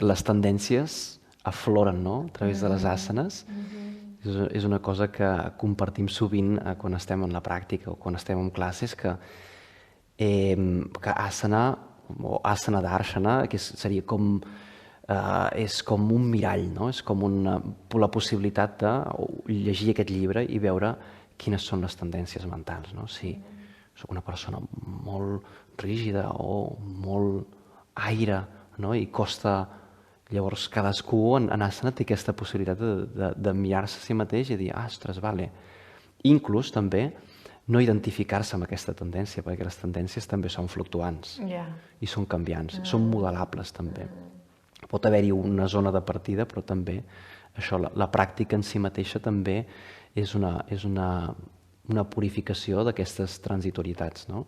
les tendències afloren, no?, a través de les asanes. És una cosa que compartim sovint quan estem en la pràctica o quan estem en classes, que asana o asana darshana, que seria com és com un mirall, no? És com la possibilitat de llegir aquest llibre i veure quines són les tendències mentals, no? Si soc una persona molt rígida o molt aire, no? I costa... Llavors, cadascú en asana té aquesta possibilitat de mirar-se a si mateix i dir, ostres, vale. Inclús també no identificar-se amb aquesta tendència, perquè les tendències també són fluctuants i són canviants, són modelables també. Pot haver-hi una zona de partida, però també això, la pràctica en si mateixa també és una purificació d'aquestes transitorietats, no?